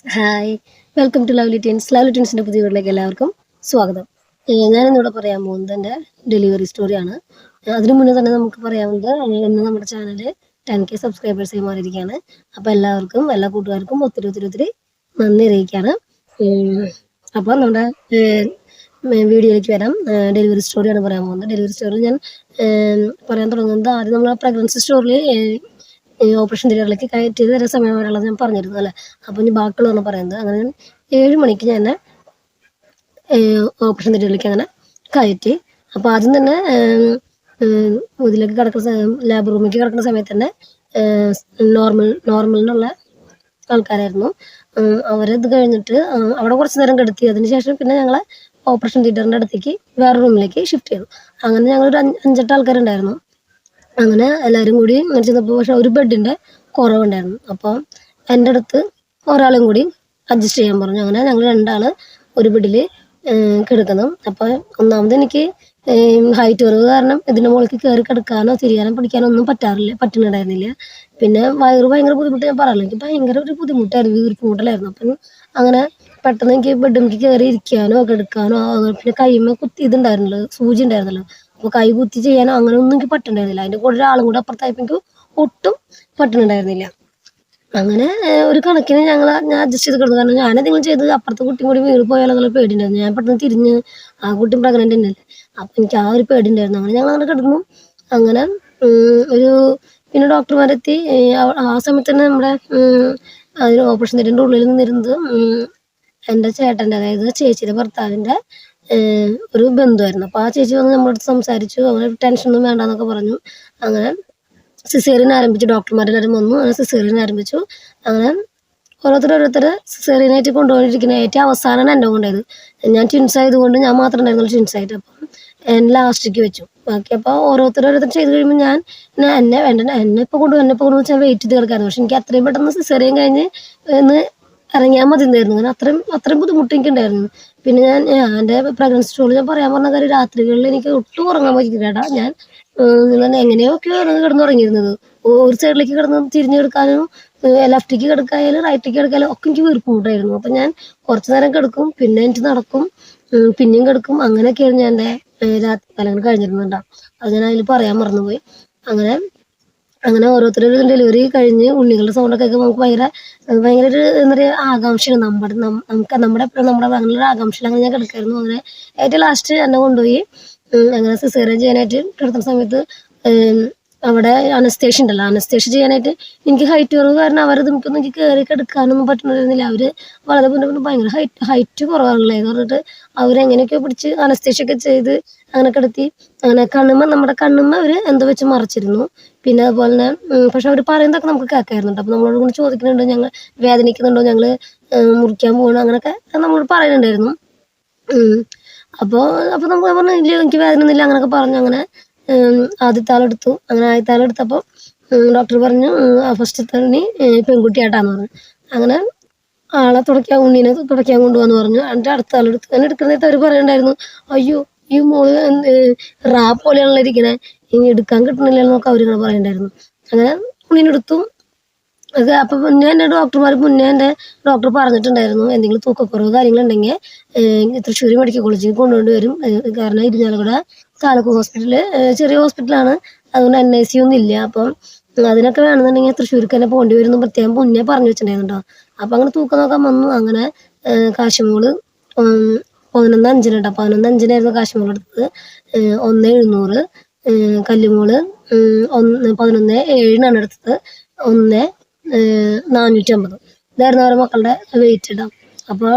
Hi welcome to lovely teens. Lovely ടീൻസിന്റെ പുതിയ വീട്ടിലേക്ക് എല്ലാവർക്കും സ്വാഗതം. ഞാനിന്നിവിടെ പറയാൻ പോകുന്നത് എൻ്റെ ഡെലിവറി സ്റ്റോറിയാണ്. അതിനു മുന്നേ തന്നെ നമുക്ക് പറയാവുന്നത് ഇന്ന് നമ്മുടെ ചാനൽ 10K സബ്സ്ക്രൈബേഴ്സായി മാറിയിരിക്കുകയാണ്. അപ്പോൾ എല്ലാവർക്കും എല്ലാ കൂട്ടുകാർക്കും ഒത്തിരി ഒത്തിരി ഒത്തിരി നന്ദി അറിയിക്കുകയാണ്. അപ്പോൾ നമ്മുടെ വീഡിയോയിലേക്ക് വരാം. ഡെലിവറി സ്റ്റോറിയാണ് പറയാൻ പോകുന്നത്. ഡെലിവറി സ്റ്റോറിയിൽ ഞാൻ പറയാൻ തുടങ്ങുന്നത് ആദ്യം നമ്മൾ പ്രഗ്നൻസി സ്റ്റോറിൽ ഓപ്പറേഷൻ തിയേറ്ററിലേക്ക് കയറ്റിയത് വരെ സമയം വരെയുള്ളത് ഞാൻ പറഞ്ഞിരുന്നു അല്ലേ. അപ്പോൾ ഇനി ബാക്കിയുള്ളതാണ് പറയുന്നത്. അങ്ങനെ 7 മണിക്ക് ഞാൻ ഓപ്പറേഷൻ തിയേറ്ററിലേക്ക് അങ്ങനെ കയറ്റി. അപ്പോൾ ആദ്യം തന്നെ ഇതിലേക്ക് കിടക്കുന്ന ലാബ് റൂമിലേക്ക് കിടക്കുന്ന സമയത്ത് തന്നെ നോർമലിനുള്ള ആൾക്കാരായിരുന്നു. അവരത് കഴിഞ്ഞിട്ട് അവിടെ കുറച്ച് നേരം കിടത്തി. അതിന് ശേഷം പിന്നെ ഞങ്ങളെ ഓപ്പറേഷൻ തിയേറ്ററിൻ്റെ അടുത്തേക്ക് വേറെ റൂമിലേക്ക് ഷിഫ്റ്റ് ചെയ്തു. അങ്ങനെ ഞങ്ങളൊരു 5-8 ആൾക്കാരുണ്ടായിരുന്നു. അങ്ങനെ എല്ലാവരും കൂടി ഇങ്ങനെ ചെന്നപ്പോൾ പക്ഷെ ഒരു ബെഡിൻ്റെ കുറവുണ്ടായിരുന്നു. അപ്പോൾ എൻ്റെ അടുത്ത് ഒരാളും കൂടി അഡ്ജസ്റ്റ് ചെയ്യാൻ പറഞ്ഞു. അങ്ങനെ ഞങ്ങൾ 2 ആൾ ഒരു ബെഡിൽ കിടക്കുന്നു. അപ്പോൾ ഒന്നാമത് എനിക്ക് ഹൈറ്റ് കുറവ് കാരണം ഇതിൻ്റെ മുകളിലേക്ക് കയറി കിടക്കാനോ തിരിയാനോ പിടിക്കാനോ ഒന്നും പറ്റുന്നുണ്ടായിരുന്നില്ല. പിന്നെ വയറ് ഭയങ്കര ബുദ്ധിമുട്ട് ഞാൻ പറയാറില്ല, എനിക്ക് ഭയങ്കര ഒരു ബുദ്ധിമുട്ടായിരുന്നു, വീർപ്പുമുട്ടലായിരുന്നു. അപ്പം അങ്ങനെ പെട്ടെന്ന് എനിക്ക് ബെഡിലേക്ക് കയറി ഇരിക്കാനോ കിടക്കാനോ പിന്നെ കൈമ കുത്തി ഇതുണ്ടായിരുന്നല്ലോ, സൂചി ഉണ്ടായിരുന്നല്ലോ. അപ്പോൾ കൈ കുത്തി ചെയ്യാനോ അങ്ങനെ ഒന്നും എനിക്ക് പറ്റുന്നുണ്ടായിരുന്നില്ല. അതിൻ്റെ കൂടെ ഒരാളും കൂടെ അപ്പുറത്തായപ്പോൾ എനിക്ക് ഒട്ടും പറ്റുന്നുണ്ടായിരുന്നില്ല. അങ്ങനെ ഒരു കണക്കിന് ഞാൻ അഡ്ജസ്റ്റ് ചെയ്ത് കിടന്നു. കാരണം ഞാനെന്തെങ്കിലും ചെയ്ത് അപ്പുറത്തെ കുട്ടിയും കൂടി വീണ് പോയാലോ എന്നുള്ള പേടിയുണ്ടായിരുന്നു. ഞാൻ പെട്ടെന്ന് തിരിഞ്ഞ് ആ കുട്ടി പ്രഗ്നൻ്റ് തന്നെയല്ലേ, അപ്പം എനിക്ക് ആ ഒരു പേടിയുണ്ടായിരുന്നു. അങ്ങനെ ഞങ്ങൾ അങ്ങനെ കിടന്നു. അങ്ങനെ പിന്നെ ഡോക്ടർമാരെത്തി. ആ സമയത്ത് തന്നെ നമ്മുടെ അതിന് ഓപ്പറേഷൻ തിയേറ്ററിൻ്റെ ഉള്ളിൽ നിന്നിരുന്നത് എൻ്റെ ചേട്ടൻ്റെ, അതായത് ചേച്ചിയുടെ ഭർത്താവിൻ്റെ ഒരു ബന്ധുവായിരുന്നു. അപ്പോൾ ആ ചേച്ചി വന്ന് നമ്മളടുത്ത് സംസാരിച്ചു. അങ്ങനെ ടെൻഷനൊന്നും വേണ്ടെന്നൊക്കെ പറഞ്ഞു. അങ്ങനെ സിസേറിയൻ ആരംഭിച്ചു. ഡോക്ടർമാരെല്ലാവരും വന്നു. അങ്ങനെ സിസേറിയൻ ആരംഭിച്ചു. അങ്ങനെ ഓരോരുത്തർ സിസേറിയനായിട്ട് കൊണ്ടുപോയിരിക്കുന്ന ഏറ്റവും അവസാനമാണ് എന്നെ കൊണ്ടുപോയത്. ഞാൻ ട്വിൻസ് ആയതുകൊണ്ട് ഞാൻ മാത്രം ഉണ്ടായിരുന്നുള്ളൂ ട്വിൻസായിട്ട്. അപ്പം എന്നെ ലാസ്റ്റിലേക്ക് വെച്ചു. ബാക്കി അപ്പോൾ ഓരോരുത്തർ ചെയ്ത് കഴിയുമ്പോൾ എന്നെ ഇപ്പോൾ കൊണ്ടുവന്ന് വെച്ചാൽ വെയിറ്റ് ചെയ്ത് കിടക്കായിരുന്നു. പക്ഷെ എനിക്ക് അത്രയും പെട്ടെന്ന് സിസേറിയൻ കഴിഞ്ഞ് ഒന്ന് ഇറങ്ങിയാൽ മതി എന്നായിരുന്നു. അങ്ങനെ അത്രയും ബുദ്ധിമുട്ട് എനിക്കുണ്ടായിരുന്നു. പിന്നെ ഞാൻ എൻ്റെ പ്രഗ്നൻസി സ്റ്റോറിൽ ഞാൻ പറയാൻ പറഞ്ഞ കാര്യം, രാത്രികളിൽ എനിക്ക് ഒട്ടും ഉറങ്ങാൻ പറ്റില്ല. ഞാൻ എങ്ങനെയൊക്കെയോ കിടന്നുറങ്ങിയിരുന്നത്. ഒരു സൈഡിലേക്ക് കിടന്ന് തിരിഞ്ഞ് കിടക്കാനും ലെഫ്റ്റിലേക്ക് കിടക്കായാലും റൈറ്റിലേക്ക് കിടക്കാനും ഒക്കെ എനിക്ക് വീർപ്പുമുട്ടായിരുന്നു. അപ്പം ഞാൻ കുറച്ച് നേരം കിടക്കും, പിന്നെ എനിക്ക് നടക്കും, പിന്നെയും കിടക്കും. അങ്ങനെയൊക്കെയായിരുന്നു ഞാൻ എൻ്റെ രാത്രി കാലങ്ങൾ കഴിഞ്ഞിരുന്നുണ്ടാവും. അത് ഞാൻ അതിൽ പറയാൻ മറന്നുപോയി. അങ്ങനെ ഓരോരുത്തരും ഡെലിവറി കഴിഞ്ഞ് ഉണ്ണികളുടെ സൗണ്ടൊക്കെ കേൾക്കുമ്പോൾ നമുക്ക് ഭയങ്കര ഒരു എന്താ പറയുക ആകാംക്ഷയാണ്. നമ്മുടെ അങ്ങനെയൊരു ആകാംക്ഷയിൽ അങ്ങനെ ഞാൻ കിടക്കായിരുന്നു. അങ്ങനെ ഏറ്റവും ലാസ്റ്റ് എന്നെ കൊണ്ടുപോയി അങ്ങനെ സിസേറിയൻ ചെയ്യാനായിട്ട് കിടത്തുന്ന സമയത്ത് അവിടെ അനസ്തേഷ്യ ഉണ്ടല്ലോ, അനസ്തേഷ്യ ചെയ്യാനായിട്ട് എനിക്ക് ഹൈറ്റ് കുറവ് കാരണം അവരത് എനിക്ക് കയറി കിടക്കാനൊന്നും പറ്റുന്നില്ല. അവർ വളരെ ഭയങ്കര ഹൈറ്റ് കുറവാണല്ലേ എന്ന് പറഞ്ഞിട്ട് അവരെങ്ങനെയൊക്കെയോ പിടിച്ച് അനസ്തേഷ്യ ഒക്കെ ചെയ്ത് അങ്ങനെ കിടത്തി. അങ്ങനെ നമ്മുടെ കണ്ണുമ്മ അവർ എന്തോ വെച്ച് മറച്ചിരുന്നു. പിന്നെ അതുപോലെ തന്നെ പക്ഷെ അവർ പറയുന്നതൊക്കെ നമുക്ക് കേൾക്കായിരുന്നുണ്ട്. അപ്പോൾ നമ്മളോട് കൊണ്ട് ചോദിക്കുന്നുണ്ട്, ഞങ്ങൾ വേദനിക്കുന്നുണ്ടോ, ഞങ്ങൾ മുറിക്കാൻ പോകണം, അങ്ങനെയൊക്കെ നമ്മളോട് പറയുന്നുണ്ടായിരുന്നു. അപ്പോൾ നമ്മൾ പറഞ്ഞു ഇല്ല എനിക്ക് വേദന ഒന്നുമില്ല അങ്ങനെയൊക്കെ പറഞ്ഞു. അങ്ങനെ ആദ്യത്തെ ആളെടുത്തപ്പോൾ ഡോക്ടർ പറഞ്ഞു ഫസ്റ്റത്തെ ഉണ്ണി പെൺകുട്ടിയായിട്ടാന്ന് പറഞ്ഞു. അങ്ങനെ ഉണ്ണീനെ തുടയ്ക്കാൻ കൊണ്ടുപോകാന്ന് പറഞ്ഞു. എന്നിട്ട് അടുത്ത ആളെടുത്ത് അങ്ങനെ എടുക്കുന്നേരത്ത് അവർ പറയുന്നുണ്ടായിരുന്നു, അയ്യോ ഈ മോള് റാ പോലെയാണല്ലോ ഇരിക്കണേ, ഇനി എടുക്കാൻ കിട്ടണില്ലല്ലോ എന്നൊക്കെ അവരിങ്ങനെ പറയുന്നുണ്ടായിരുന്നു. അങ്ങനെ ഉണ്ണീനെടുത്തു. അപ്പം മുന്നേ എൻ്റെ ഡോക്ടർ പറഞ്ഞിട്ടുണ്ടായിരുന്നു, എന്തെങ്കിലും തൂക്കക്കുറവ് കാര്യങ്ങളുണ്ടെങ്കിൽ തൃശ്ശൂർ മെഡിക്കൽ കോളേജിൽ കൊണ്ടുകൊണ്ട് വരും. കാരണം ഇരിഞ്ഞാലക്കുട താലൂക്ക് ഹോസ്പിറ്റൽ ചെറിയ ഹോസ്പിറ്റലാണ്, അതുകൊണ്ട് NICU ഒന്നും ഇല്ല. അപ്പം അതിനൊക്കെ വേണമെന്നുണ്ടെങ്കിൽ തൃശ്ശൂർക്ക് തന്നെ പോകേണ്ടി വരും എന്ന് പ്രത്യേകം മുന്നേ പറഞ്ഞു വെച്ചിട്ടുണ്ടായിരുന്നു. അപ്പം അങ്ങനെ തൂക്കം നോക്കാൻ വന്നു. അങ്ങനെ കാശിമോള് 11.5 കേട്ടോ, 11.5 കാശിമോൾ എടുത്തത്. 1,700. കല്ലുമോള് 11.7 എടുത്തത്. 1,450 ഇതായിരുന്നു അവരുടെ മക്കളുടെ വെയിറ്റ് ഇടാം. അപ്പോൾ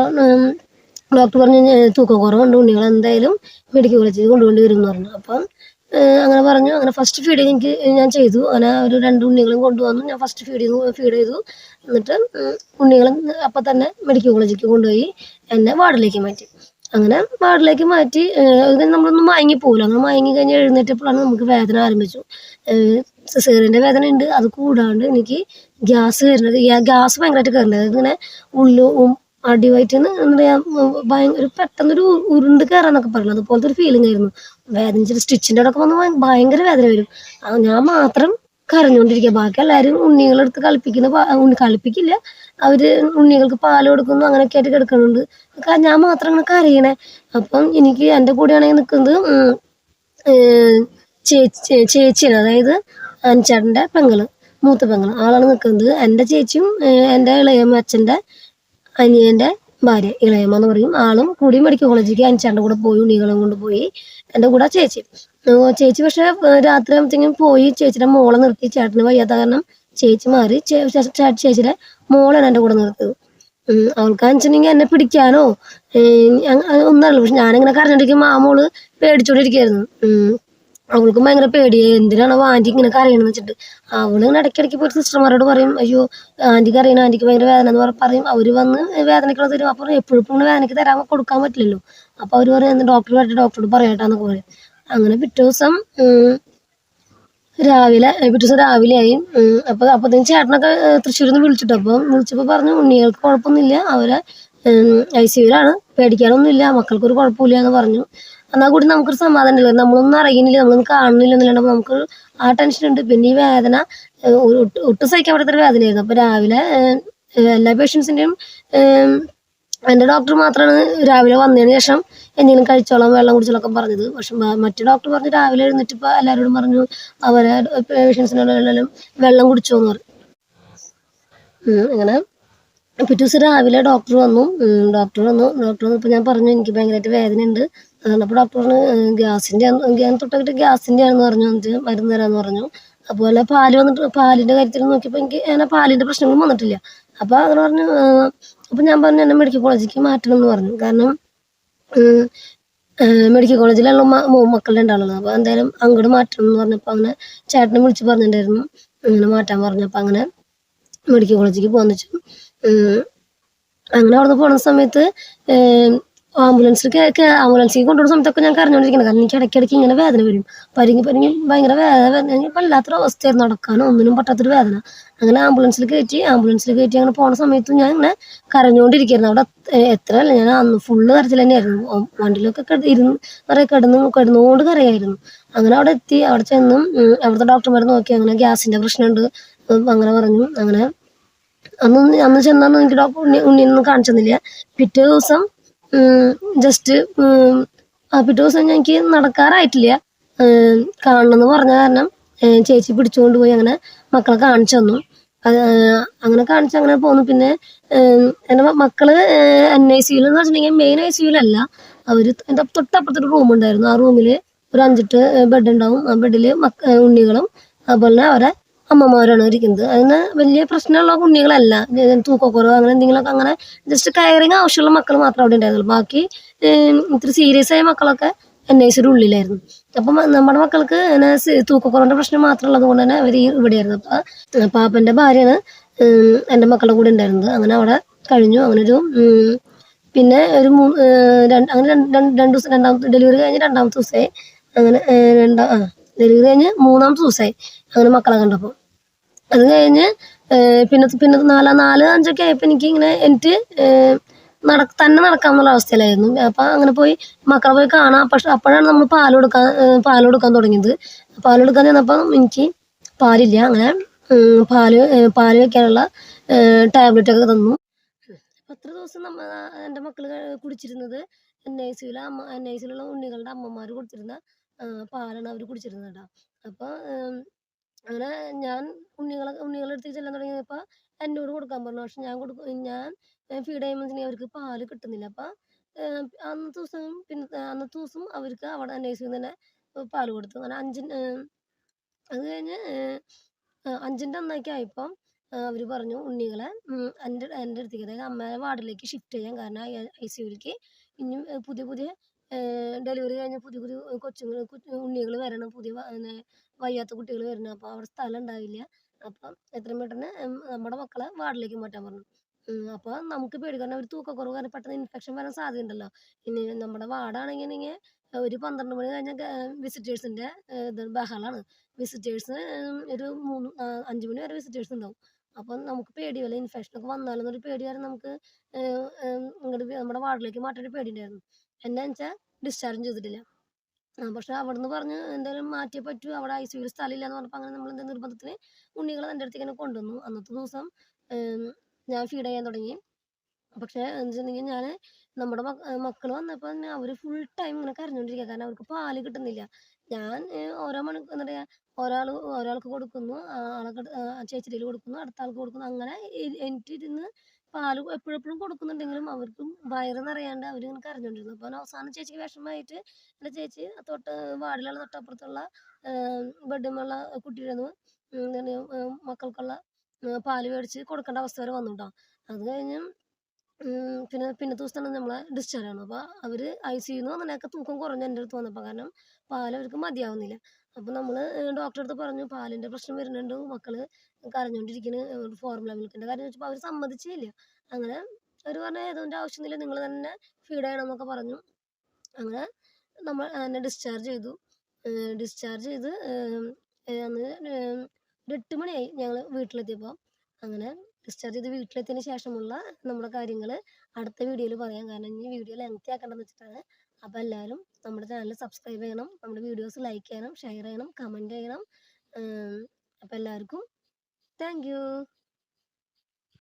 ഡോക്ടർ പറഞ്ഞു തൂക്കം കുറവുണ്ട്, ഉണ്ണികൾ എന്തായാലും മെഡിക്കൽ കോളേജിൽ കൊണ്ടുപോയി വരും എന്ന് പറഞ്ഞു. അപ്പം അങ്ങനെ പറഞ്ഞു. അങ്ങനെ ഫസ്റ്റ് ഫീഡിങ് ഞാൻ ചെയ്തു. അങ്ങനെ ഒരു 2 ഉണ്ണികളും കൊണ്ടുവന്നു. ഞാൻ ഫസ്റ്റ് ഫീഡ് ചെയ്തു. എന്നിട്ട് ഉണ്ണികളെ അപ്പം തന്നെ മെഡിക്കൽ കോളേജിലേക്ക് കൊണ്ടുപോയി എന്നെ വാർഡിലേക്ക് മാറ്റി. അങ്ങനെ വാർഡിലേക്ക് മാറ്റി നമ്മളൊന്നും മയങ്ങി പോകില്ല. അങ്ങനെ മയങ്ങി കഴിഞ്ഞ് എഴുന്നേറ്റപ്പോഴാണ് നമുക്ക് വേദന ആരംഭിച്ചു. സിസേറിയൻ്റെ വേദന ഉണ്ട്, അത് കൂടാണ്ട് എനിക്ക് ഗ്യാസ് ഭയങ്കരമായിട്ട് കയറുന്നത്. അതിങ്ങനെ അടിവയറ്റിൽ നിന്ന് എന്താ പറയുക ഭയങ്കര പെട്ടെന്നൊരു ഉരുണ്ട് കയറാന്നൊക്കെ പറയുന്നത് അതുപോലത്തെ ഒരു ഫീലിംഗ് ആയിരുന്നു. വേദനിച്ചിട്ട് സ്റ്റിച്ചിൻ്റെ അടക്കം വന്ന് ഭയങ്കര വേദന വരും. ഞാൻ മാത്രം കരഞ്ഞുകൊണ്ടിരിക്കുക. ബാക്കി എല്ലാവരും ഉണ്ണികളെടുത്ത് കളിപ്പിക്കില്ല, അവര് ഉണ്ണികൾക്ക് പാല് കൊടുക്കുന്നു അങ്ങനെയൊക്കെ ആയിട്ട് കിടക്കുന്നുണ്ട്. ഞാൻ മാത്രം അങ്ങനെ കരയണേ. അപ്പം എനിക്ക് എൻ്റെ കൂടെയാണെങ്കിൽ നിൽക്കുന്നത് ചേച്ചിയാണ്, അതായത് അനിച്ചേട്ടൻ്റെ പെങ്ങള്, മൂത്ത പെങ്ങള് ആളാണ് നിൽക്കുന്നത്. എൻ്റെ ചേച്ചിയും എൻ്റെ ഇളയമ്മ അച്ഛൻ്റെ അനിയൻ്റെ ഭാര്യ ഇളയമ്മ എന്ന് പറയും, ആളും കൂടി മെഡിക്കൽ കോളേജിലേക്ക് അനിച്ചേട്ടൻ്റെ കൂടെ പോയി, ഉണ്ണികളും കൊണ്ട് പോയി. എൻ്റെ കൂടെ ചേച്ചി ചേച്ചി പക്ഷെ രാത്രി ആകുമ്പോഴത്തേക്കും പോയി ചേച്ചിയുടെ മോളെ നിർത്തി. ചേട്ടന് വയ്യാത്ത കാരണം ചേച്ചി മാറി. ചേച്ചിയുടെ മോളാണ് എൻ്റെ കൂടെ നിർത്തിയത്. അവൾക്കാന്ന് വെച്ചിട്ടുണ്ടെങ്കിൽ എന്നെ പിടിക്കാനോ ഒന്നല്ല. പക്ഷെ ഞാനിങ്ങനെ കരഞ്ഞോണ്ടിരിക്കുമ്പോൾ ആ മോള് പേടിച്ചോണ്ടിരിക്കുകയായിരുന്നു. അവൾക്കും ഭയങ്കര പേടിയായി, എന്തിനാണോ ആന്റി ഇങ്ങനെ കരയണെന്ന് വെച്ചിട്ട്. അവള് ഇങ്ങനെ ഇടയ്ക്കിടയ്ക്ക് പോയി സിസ്റ്റർമാരോട് പറയും, അയ്യോ ആന്റി കരയണം, ആന്റിക്ക് ഭയങ്കര വേദന എന്ന് പറയും. അവര് വന്ന് വേദനയ്ക്കുള്ള തരും. അപ്പോൾ എപ്പോഴും ഇങ്ങനെ വേദനയ്ക്ക് തരാൻ കൊടുക്കാൻ പറ്റില്ലല്ലോ. അപ്പൊ അവര് പറയും ഡോക്ടർ വരട്ടെ, ഡോക്ടറോട് പറയട്ടാന്നൊക്കെ പറയും. അങ്ങനെ പിറ്റേ ദിവസം രാവിലെയായി. അപ്പത്തേക്കും ചേട്ടനൊക്കെ തൃശ്ശൂരിൽ നിന്ന് വിളിച്ചിട്ട്, അപ്പം വിളിച്ചപ്പോൾ പറഞ്ഞു ഉണ്ണികൾക്ക് കുഴപ്പമൊന്നുമില്ല, അവരെ ICUലാണ്, പേടിക്കാനൊന്നുമില്ല, മക്കൾക്കൊരു കുഴപ്പമില്ല എന്ന് പറഞ്ഞു. എന്നാൽ കൂടി നമുക്കൊരു സമാധാനം ഇല്ല, നമ്മളൊന്നും അറിയുന്നില്ല, നമ്മളൊന്നും കാണുന്നില്ല എന്നല്ലാണ്ട് നമുക്ക് ആ ടെൻഷൻ ഉണ്ട്. പിന്നെ ഈ വേദന ഒട്ടും സഹിക്കാൻ പറ്റാത്തൊരു വേദനയായിരുന്നു. അപ്പൊ രാവിലെ എല്ലാ പേഷ്യൻസിന്റെയും എൻ്റെ ഡോക്ടർ മാത്രമാണ് രാവിലെ വന്നതിന് ശേഷം എന്തെങ്കിലും കഴിച്ചോളാം, വെള്ളം കുടിച്ചോളൊക്കെ പറഞ്ഞത്. പക്ഷെ മറ്റു ഡോക്ടർ പറഞ്ഞു രാവിലെ എഴുന്നേറ്റ് ഇപ്പൊ എല്ലാവരോടും പറഞ്ഞു അവരെ പേഷ്യൻസിനോടെല്ലാം വെള്ളം കുടിച്ചോന്ന് പറഞ്ഞു. അങ്ങനെ പിറ്റേ ദിവസം രാവിലെ ഡോക്ടർ വന്നു. ഡോക്ടർ വന്നപ്പോൾ ഞാൻ പറഞ്ഞു എനിക്ക് ഭയങ്കരമായിട്ട് വേദനയുണ്ട്. അപ്പോൾ ഡോക്ടർ പറഞ്ഞു ഞാൻ തൊട്ടിട്ട് ഗ്യാസിൻ്റെ ആണെന്ന് പറഞ്ഞു, എന്നിട്ട് മരുന്ന് തരാമെന്ന് പറഞ്ഞു. അതുപോലെ പാലിൻ്റെ കാര്യത്തിൽ നോക്കിയപ്പോൾ എനിക്ക് അങ്ങനെ പാലിൻ്റെ പ്രശ്നങ്ങളും വന്നിട്ടില്ല. അപ്പോൾ അങ്ങനെ പറഞ്ഞു. അപ്പം ഞാൻ പറഞ്ഞു എന്നെ മെഡിക്കൽ കോളേജിലേക്ക് മാറ്റണം എന്ന് പറഞ്ഞു. കാരണം മെഡിക്കൽ കോളേജിലുള്ള മക്കളുടെ ഉണ്ടാവുള്ളത്. അപ്പോൾ എന്തായാലും അങ്ങോട്ട് മാറ്റണം എന്ന് പറഞ്ഞപ്പോൾ അങ്ങനെ ചേട്ടനെ വിളിച്ച് പറഞ്ഞിട്ടുണ്ടായിരുന്നു, അങ്ങനെ മാറ്റാൻ പറഞ്ഞു. അപ്പം അങ്ങനെ മെഡിക്കൽ കോളേജിലേക്ക് പോകാന്ന് വെച്ചു. അങ്ങനെ അവിടെ പോണ സമയത്ത് ആംബുലൻസിലേക്ക് കൊണ്ടുപോകുന്ന സമയത്തൊക്കെ ഞാൻ കരഞ്ഞുകൊണ്ടിരിക്കണം. കാരണം എനിക്ക് ഇടയ്ക്കിടയ്ക്ക് ഇങ്ങനെ വേദന വരും, പരിങ്ങി ഭയങ്കര വേദന, വല്ലാത്തൊരു അവസ്ഥയായിരുന്നു, നടക്കാനോ ഒന്നിനും പറ്റാത്തൊരു വേദന. അങ്ങനെ ആംബുലൻസിൽ കയറ്റി അങ്ങനെ പോണ സമയത്ത് ഞാൻ ഇങ്ങനെ കരഞ്ഞുകൊണ്ടിരിക്കുകയായിരുന്നു. അവിടെ എത്രയല്ല, ഞാൻ അന്ന് ഫുള്ള് കരച്ചിൽ തന്നെയായിരുന്നു. വണ്ടിയിലൊക്കെ കിടന്നുകൊണ്ട് കരയായിരുന്നു. അങ്ങനെ അവിടെ എത്തി, അവിടെ ചെന്നും അവിടുത്തെ ഡോക്ടർമാർ നോക്കി, അങ്ങനെ ഗ്യാസിന്റെ പ്രശ്നമുണ്ട് അങ്ങനെ പറഞ്ഞു. അങ്ങനെ അന്ന് ചെന്നൊന്നും എനിക്ക് ഡോക്ടർ ഉണ്ണിയൊന്നും കാണിച്ചു തന്നില്ല. പിറ്റേ ദിവസം പിറ്റേ ദിവസം എനിക്ക് നടക്കാറായിട്ടില്ല. കാണണമെന്ന് പറഞ്ഞ കാരണം ചേച്ചി പിടിച്ചുകൊണ്ട് പോയി അങ്ങനെ മക്കളെ കാണിച്ചു തന്നു. അങ്ങനെ കാണിച്ച് അങ്ങനെ പോന്നു. പിന്നെ എൻ്റെ മക്കള് NICU എന്ന് വെച്ചിട്ടുണ്ടെങ്കിൽ മെയിൻ ICUലല്ല, അവര് എൻ്റെ തൊട്ടപ്പുറത്തൊരു റൂം ഉണ്ടായിരുന്നു. ആ റൂമില് ഒരു 5-8 ബെഡ് ഉണ്ടാവും. ആ ബെഡില് ഉണ്ണികളും അതുപോലെ തന്നെ അവരെ അമ്മമാരാണ് ഇരിക്കുന്നത്. അതിന് വലിയ പ്രശ്നമുള്ള ഉണ്ണികളല്ല, തൂക്കക്കുറവ് അങ്ങനെ എന്തെങ്കിലുമൊക്കെ, അങ്ങനെ ജസ്റ്റ് കയറിങ് ആവശ്യമുള്ള മക്കൾ മാത്രമേ അവിടെ ഉണ്ടായിരുന്നുള്ളൂ. ബാക്കി ഇത്തിരി സീരിയസ് ആയ മക്കളൊക്കെ NICUയുടെ ഉള്ളിലായിരുന്നു. അപ്പം നമ്മുടെ മക്കൾക്ക് അങ്ങനെ തൂക്കക്കുറവിന്റെ പ്രശ്നം മാത്രം ഉള്ളത് കൊണ്ട് തന്നെ അവർ ഇവിടെയായിരുന്നു. അപ്പൊ പാപ്പന്റെ ഭാര്യയാണ് എൻ്റെ മക്കളുടെ കൂടെ ഉണ്ടായിരുന്നത്. അങ്ങനെ അവിടെ കഴിഞ്ഞു. അങ്ങനെ പിന്നെ ഒരു അങ്ങനെ രണ്ട് ദിവസം, ഡെലിവറി കഴിഞ്ഞ് രണ്ടാമത്തെ ദിവസമായി. അങ്ങനെ ഡെലിവറി കഴിഞ്ഞ് 3-ാമത്തെ ദിവസമായി അങ്ങനെ മക്കളെ കണ്ടപ്പോൾ. അത് കഴിഞ്ഞ് പിന്നെ 4-5 ആയപ്പോൾ എനിക്ക് തന്നെ നടക്കാമെന്നുള്ള അവസ്ഥയിലായിരുന്നു. അപ്പൊ അങ്ങനെ പോയി മക്കളെ പോയി കാണാം. പക്ഷെ അപ്പോഴാണ് നമ്മൾ പാല് കൊടുക്കാൻ തുടങ്ങിയത്. പാല് കൊടുക്കാൻ ചെന്നപ്പോൾ എനിക്ക് പാലില്ല. അങ്ങനെ പാല് വെക്കാനുള്ള ടാബ്ലറ്റ് ഒക്കെ തന്നു. 10 ദിവസം എൻ്റെ മക്കള് കുടിച്ചിരുന്നത് NICUലുള്ള ഉണ്ണികളുടെ അമ്മമാര് കൊടുത്തിരുന്ന പാലാണ് അവർ കുടിച്ചിരുന്നത് കേട്ടോ. അപ്പൊ അങ്ങനെ ഞാൻ ഉണ്ണികളുടെ അടുത്തേക്ക് ചെല്ലാൻ തുടങ്ങിയപ്പോ എന്നോട് കൊടുക്കാൻ പറഞ്ഞു. പക്ഷെ ഞാൻ ഫീഡ് ചെയ്യുമ്പോൾ അവർക്ക് പാല് കിട്ടുന്നില്ല. അപ്പൊ അന്നത്തെ ദിവസം അവർക്ക് അവിടെ NICU തന്നെ പാല് കൊടുത്തു. അങ്ങനെ അത് കഴിഞ്ഞ് 5ന്റെ അന്നൊക്കെ ആയപ്പം അവര് പറഞ്ഞു ഉണ്ണികളെ എൻ്റെ അടുത്തേക്ക്, അതായത് അമ്മയുടെ വാർഡിലേക്ക് ഷിഫ്റ്റ് ചെയ്യാൻ. കാരണം ICUലേക്ക് ഇനിയും പുതിയ ഡെലിവറി കഴിഞ്ഞ പുതിയ ഉണ്ണികൾ വരണം, വയ്യാത്ത കുട്ടികൾ വരണം. അപ്പോൾ അവിടെ സ്ഥലം ഉണ്ടാവില്ല. അപ്പം എത്രയും പെട്ടെന്ന് നമ്മുടെ മക്കളെ വാർഡിലേക്ക് മാറ്റാൻ പറഞ്ഞു. അപ്പോൾ നമുക്ക് പേടി, കാരണം ഒരു തൂക്കക്കുറവ് കാരണം പെട്ടെന്ന് ഇൻഫെക്ഷൻ വരാൻ സാധ്യതയുണ്ടല്ലോ. ഇനി നമ്മുടെ വാർഡാണെങ്കിൽ ഒരു 12 മണി കഴിഞ്ഞ വിസിറ്റേഴ്സിന്റെ ബഹളാണ്. വിസിറ്റേഴ്സ് ഒരു 5 മണി വരെ വിസിറ്റേഴ്സ് ഉണ്ടാവും. അപ്പം നമുക്ക് പേടി, വല്ല ഇൻഫെക്ഷനൊക്കെ വന്നാലെന്നൊരു പേടി കാരണം നമുക്ക് ഇങ്ങോട്ട് നമ്മുടെ വാർഡിലേക്ക് മാറ്റാൻ പേടി ഉണ്ടായിരുന്നു. എന്നാന്ന് വെച്ചാൽ ഡിസ്ചാർജും ചെയ്തിട്ടില്ല. പക്ഷെ അവിടുന്ന് പറഞ്ഞ് എന്തായാലും മാറ്റിയേ പറ്റൂ, അവിടെ ICUയിൽ സ്ഥലമില്ല എന്ന് പറഞ്ഞപ്പോൾ അങ്ങനെ നമ്മൾ നിർബന്ധത്തിന് ഉണ്ണികളെ എൻ്റെ അടുത്തേക്ക് തന്നെ കൊണ്ടുവന്നു. അന്നത്തെ ദിവസം ഞാൻ ഫീഡ് ചെയ്യാൻ തുടങ്ങി. പക്ഷെ എന്ന് വെച്ചിട്ടുണ്ടെങ്കിൽ ഞാൻ നമ്മുടെ മക്കൾ വന്നപ്പോൾ തന്നെ അവർ ഫുൾ ടൈം ഇങ്ങനെ കരഞ്ഞുകൊണ്ടിരിക്കുക. കാരണം അവർക്ക് പാല് കിട്ടുന്നില്ല. ഞാൻ ഓരോ മണിക്കൂർ എന്താ പറയുക, ഒരാൾക്ക് കൊടുക്കുന്നു, ചേച്ചിയിൽ കൊടുക്കുന്നു, അടുത്ത ആൾക്ക് കൊടുക്കുന്നു, അങ്ങനെ എനിട്ടിരുന്ന് പാല് എപ്പോഴെപ്പോഴും കൊടുക്കുന്നുണ്ടെങ്കിലും അവർക്കും വയറ് നിറയാണ്ട് അവരിങ്ങനെ കരഞ്ഞുകൊണ്ടിരുന്നു. അപ്പോൾ അവസാനം ചേച്ചിക്ക് വിഷമമായിട്ട് എൻ്റെ ചേച്ചി വാർഡിലുള്ള തൊട്ടപ്പുറത്തുള്ള ബെഡ്റൂമുള്ള കുട്ടിയുടെ എന്താണ് മക്കൾക്കുള്ള പാല് മേടിച്ച് കൊടുക്കേണ്ട അവസ്ഥ വരെ വന്നു കേട്ടോ. അത് കഴിഞ്ഞ് പിന്നത്തെ ദിവസം തന്നെ നമ്മളെ ഡിസ്ചാർജ് ആണ്. അപ്പോൾ അവർ ICUന്ന് വന്നതിനൊക്കെ തൂക്കം കുറഞ്ഞു എൻ്റെ അടുത്ത് വന്നപ്പോൾ. കാരണം പാല് അവർക്ക് മതിയാവുന്നില്ല. അപ്പോൾ നമ്മൾ ഡോക്ടറെ അടുത്ത് പറഞ്ഞു പാലിൻ്റെ പ്രശ്നം വരുന്നുണ്ട്, മക്കൾ കരഞ്ഞുകൊണ്ടിരിക്കുന്നു, ഫോർമുല മിൽക്കിൻ്റെ കാര്യം വെച്ചപ്പോൾ അവർ സമ്മതിച്ചില്ല. അങ്ങനെ അവർ പറഞ്ഞു ഏതൊൻ്റെ ആവശ്യമൊന്നുമില്ല, നിങ്ങൾ തന്നെ ഫീഡ് ചെയ്യണം എന്നൊക്കെ പറഞ്ഞു. അങ്ങനെ നമ്മൾ എന്നെ ഡിസ്ചാർജ് ചെയ്തു. ഡിസ്ചാർജ് ചെയ്ത് അന്ന് ഒരു 8 മണിയായി ഞങ്ങൾ വീട്ടിലെത്തിയപ്പോൾ. അങ്ങനെ ഡിസ്ചാർജ് ചെയ്ത് വീട്ടിലെത്തിയതിന് ശേഷമുള്ള നമ്മുടെ കാര്യങ്ങൾ അടുത്ത വീഡിയോയിൽ പറയാം. കാരണം ഇനി വീഡിയോ ലെങ്തി ആക്കണ്ടെന്ന് വെച്ചിട്ടാണ്. അപ്പോൾ എല്ലാവരും നമ്മുടെ ചാനൽ സബ്സ്ക്രൈബ് ചെയ്യണം, നമ്മുടെ വീഡിയോസ് ലൈക്ക് ചെയ്യണം, ഷെയർ ചെയ്യണം, കമൻറ്റ് ചെയ്യണം. അപ്പോൾ എല്ലാവർക്കും താങ്ക് യു.